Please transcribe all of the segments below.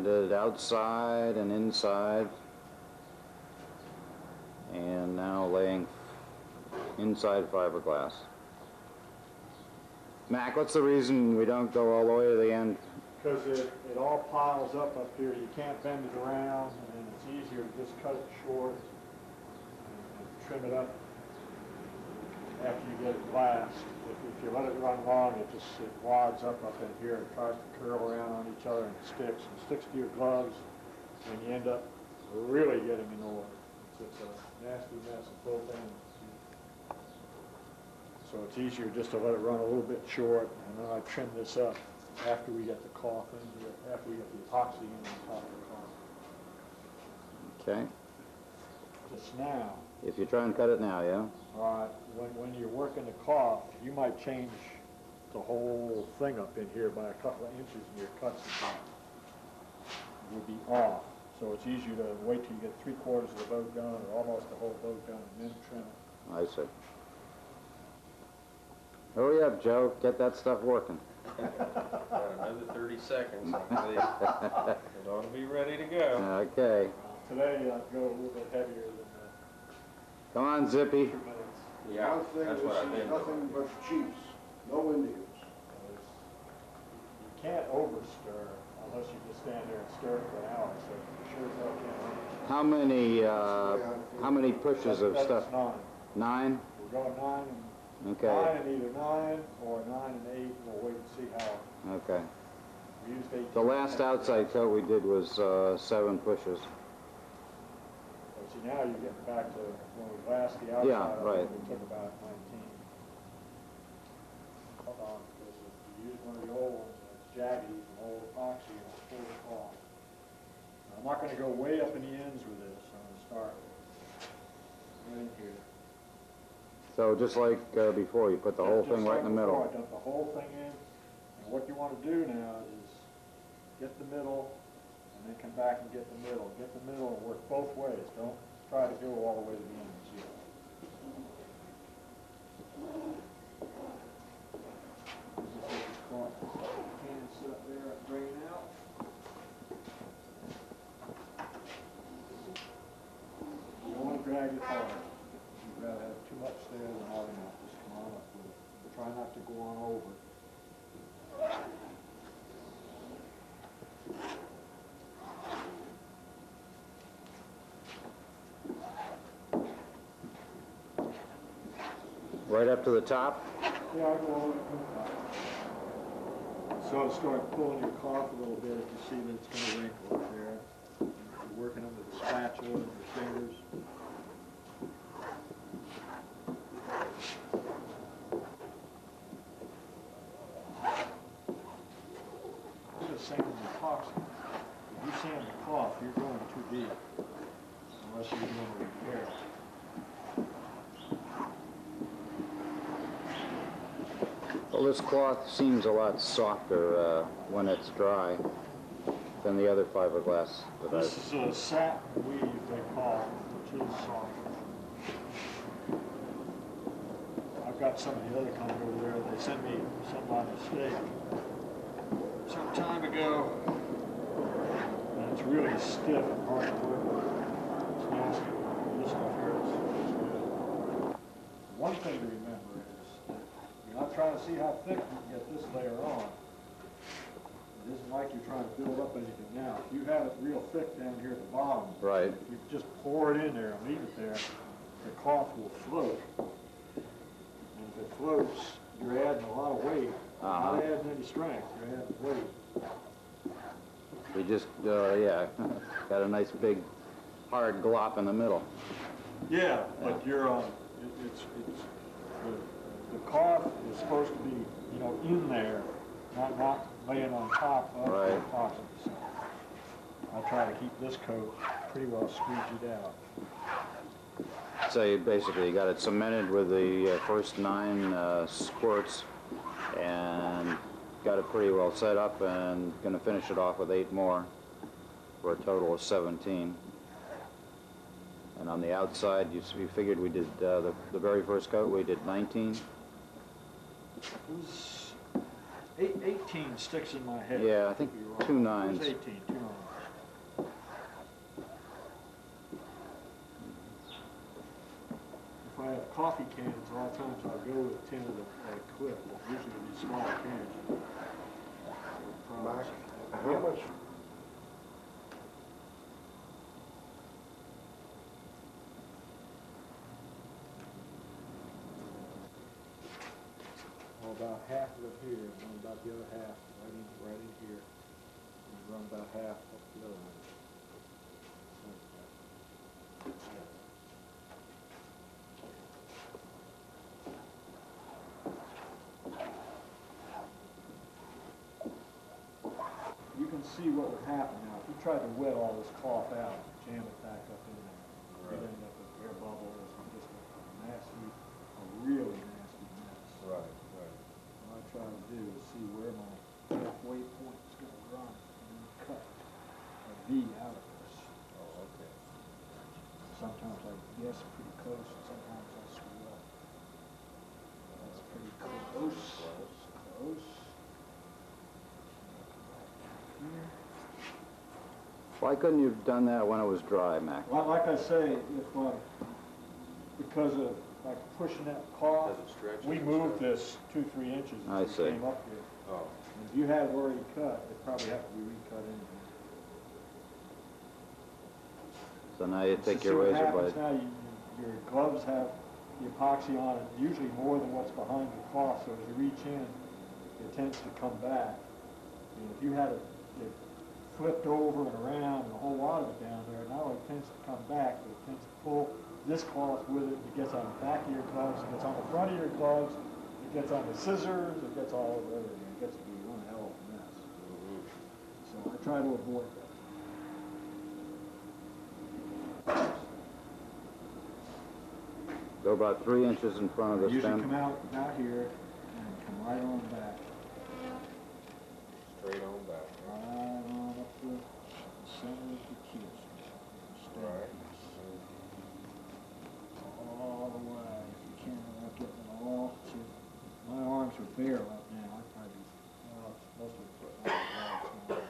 sanded outside and inside, and now laying inside fiberglass. Mac, what's the reason we don't go all the way to the end? Because it all piles up here. You can't bend it around, and it's easier to just cut it short and trim it up after you get it glassed. If you let it run long, it wads up in here. It tries to curl around on each other and sticks to your gloves, and you end up really getting annoyed. It's a nasty mess of both ends. So it's easier just to let it run a little bit short, and then I trim this up after we get the cloth in here, after we get the epoxy in on top of the cloth. Okay. Just now. If you try and cut it now, yeah? All right, when you're working the cloth, you might change the whole thing up in here by a couple of inches, and your cuts will be off. So it's easier to wait till you get 3/4 of the boat done, or almost the whole boat done, and then trim it. I see. Hurry up, Joe. Get that stuff working. Another 30 seconds. It ought to be ready to go. Okay. Today I'd go a little bit heavier than Come on, Zippy. 2 minutes. Yeah, that's what I've been Nothing but chiefs, no Indians. You can't overstir unless you just stand there and stir it for an hour, so you sure as hell can't. How many pushes of That's stuff? 9. 9? We're going 9 and Okay. 9 and either 9 or 9 and 8, and we'll wait and see how. Okay. We used 18. The last outside coat we did was 7 pushes. But see, now you're getting back to when we last the outside. Yeah, right. We took about 19. Hold on, because if you use one of the old ones, it's jaggy, an old epoxy, and it's full of cloth. I'm not going to go way up in the ends with this. I'm going to start right in here. So just like before, you put the whole thing right in the middle. I dump the whole thing in, and what you want to do now is get the middle, and then come back and get the middle. Get the middle and work both ways. Don't try to go all the way to the ends. Can sit up there and drain out. You don't want to drag it hard. You'd rather have too much there than not enough. Just come on up with it. Try not to go on over. Right up to the top? Yeah, I go over it. So start pulling your cloth a little bit if you see that it's going to wrinkle up there. You're working them with a spatula and your fingers. It's the same with epoxy. If you sand the cloth, you're going too deep, unless you're doing a repair. Well, this cloth seems a lot softer when it's dry than the other fiberglass. This is a satin weave, they call it, which is soft. I've got some of the other kind over there. They sent me some by mistake some time ago, and it's really stiff and hard to work with. It's nasty. This stuff here is good. One thing to remember is that you're not trying to see how thick you can get this layer on. It isn't like you're trying to build up anything now. If you have it real thick down here at the bottom, Right. if you just pour it in there and leave it there, the cloth will float. And if it floats, you're adding a lot of weight. Not adding any strength, you're adding weight. We just, yeah, got a nice big hard glop in the middle. Yeah, but you're the cloth is supposed to be, you know, in there, not laying on top of the epoxy. So I try to keep this coat pretty well squeegeed out. So you basically got it cemented with the first 9 squirts and got it pretty well set up, and going to finish it off with 8 more for a total of 17. And on the outside, you figured we did the very first coat, we did 19. It was 18 sticks in my head. Yeah, I think 2 9s. It was 18, 2 9s. I have coffee cans, a lot of times I'll go with 10 of the clip, usually these small cans. Mark, how much? Well, about half of it here, and about the other half right in here, and run about half up the other one. You can see what would happen now if you tried to wet all this cloth out and jam it back up in there. You'd end up with air bubbles and just a really nasty mess. Right. What I try to do is see where my halfway point is going to run and then cut a V out of this. Oh, okay. Sometimes I guess pretty close, and sometimes I screw up. That's pretty close. Close. Here. Why couldn't you have done that when it was dry, Mac? Well, like I say, if because of like pushing that cloth, Does it stretch? we moved this 2-3 inches I as see. we came up here. Oh, And if you had it already cut, it'd probably have to be recut anyway. So now you take So your what razor happens blade. now, your gloves have the epoxy on it, usually more than what's behind the cloth, so as you reach in, it tends to come back. And if you had it flipped over and around and a whole lot of it down there, not only tends to come back, but it tends to pull this cloth with it. It gets on the back of your gloves, it gets on the front of your gloves, it gets on the scissors, it gets all over everything. It gets to be one hell of a mess. So I try to avoid that. Go about 3 inches in front of the Usually stem. come out here and come right on back. straight on back. Right on up the center of the kiss. Right. All the way, if you can, without getting it all. See, my arms are bare right now. I probably, well, most of it's on the ground.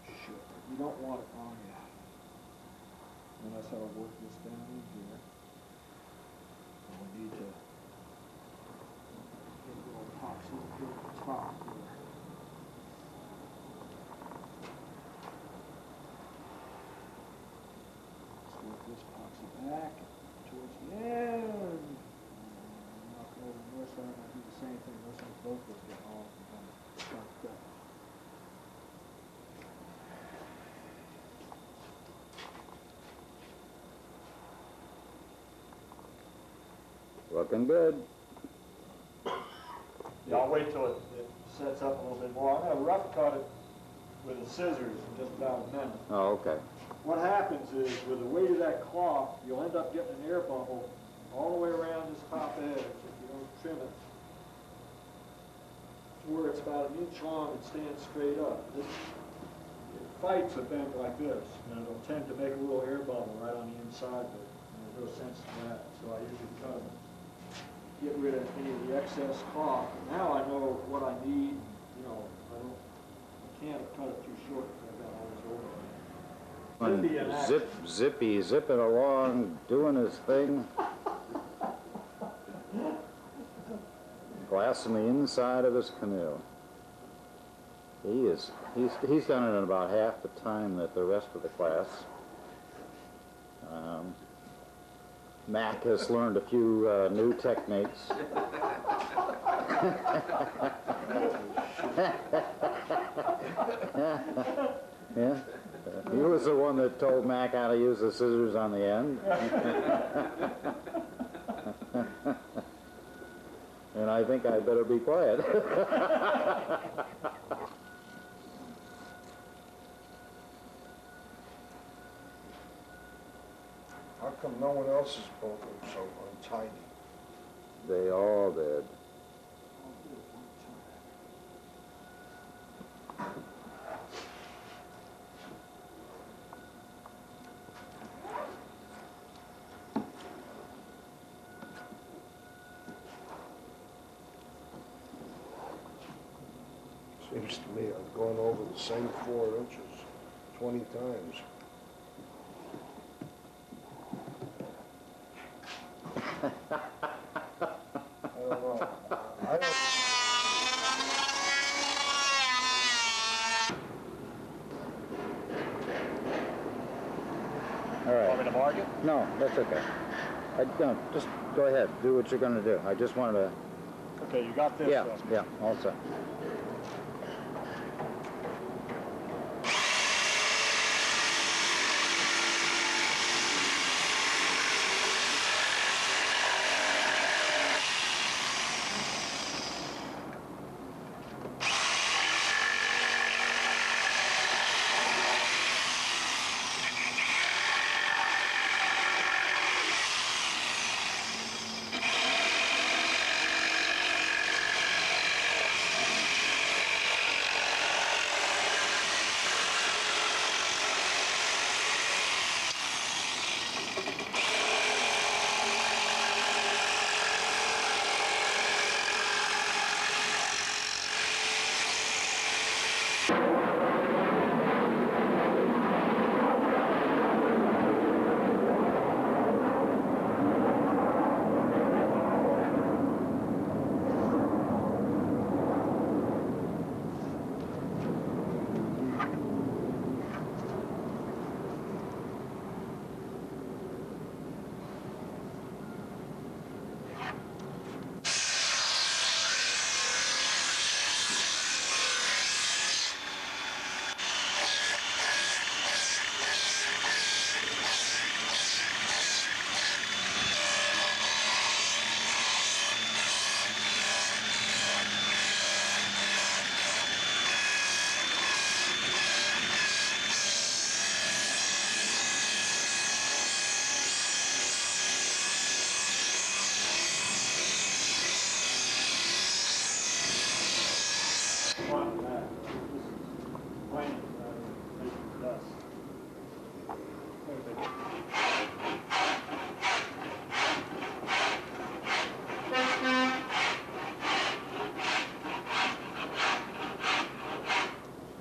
Shit, you don't want it on you. Unless I'll work this down in here. And we need to get a little epoxy here at the top here. Let's work this epoxy back towards the end. Knock over the north side, I'll do the same thing. This one's both of us get all chunked up. Looking good. Yeah, I'll wait till it sets up a little bit more. I'm gonna rough cut it with the scissors in just about a minute. Oh, okay. What happens is, with the weight of that cloth, you'll end up getting an air bubble all the way around this top edge if you don't trim it to where it's about 1 inch long and stands straight up. It fights a bend like this, and it'll tend to make a little air bubble right on the inside of it. And there's no sense in that, so I usually cut it. Get rid of any of the excess cloth. Now I know what I need. You know, I can't cut it too short because I've got all this over. Could be an Zippy, zipping along, doing his thing. Glass on the inside of his canoe. He's done it in about half the time that the rest of the class. Mac has learned a few new techniques. Yeah. He was the one that told Mac how to use the scissors on the end. And I think I better be quiet. How come no one else's boat was so untidy? They all did. Seems to me I've gone over the same 4 inches 20 times. don't know. I don't. All right. Want me to mark it? No, that's okay. No, just go ahead. Do what you're going to do. I just wanted to... Okay, you got this? Yeah, Gus? yeah, all set.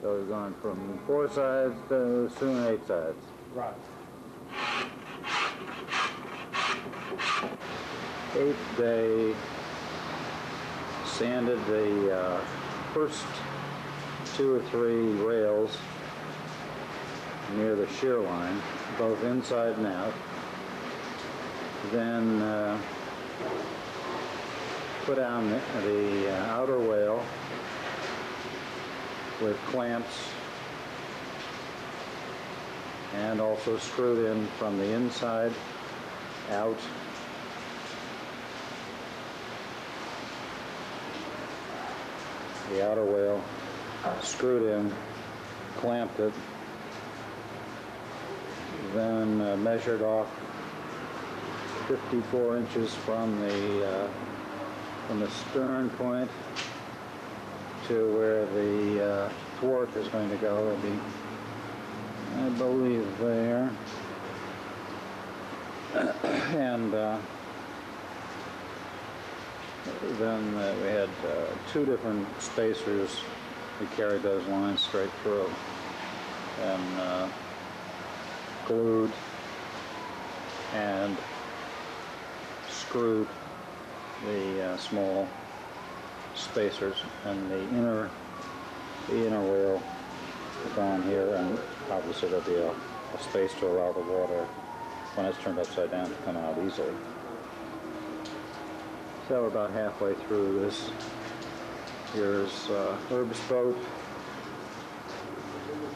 So we're going from 4 sides to soon 8 sides. Right. 8th day, sanded the first 2 or 3 rails near the shear line, both inside and out. Then put down the outer rail with clamps, and also screwed in from the inside out. The outer rail screwed in, clamped it, then measured off 54 inches from the stern point to where the thwart is going to go. It'll be, I believe, there. And then we had 2 different spacers. We carried those lines straight through and glued and screwed the small spacers, and the inner rail down here, and obviously there'll be a space to allow the water, when it's turned upside down, to come out easily. So we're about halfway through this. Here's Herb's boat.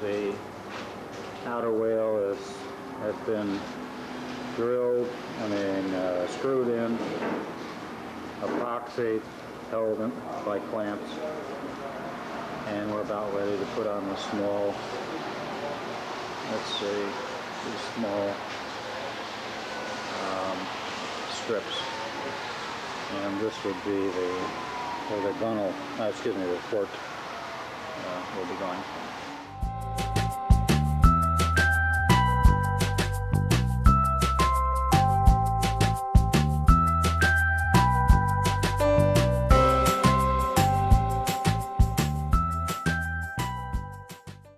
The outer rail has been drilled, screwed in, epoxy held in by clamps, and we're about ready to put on the small, let's see, these small strips, and this would be the gunnel, the thwart will be going.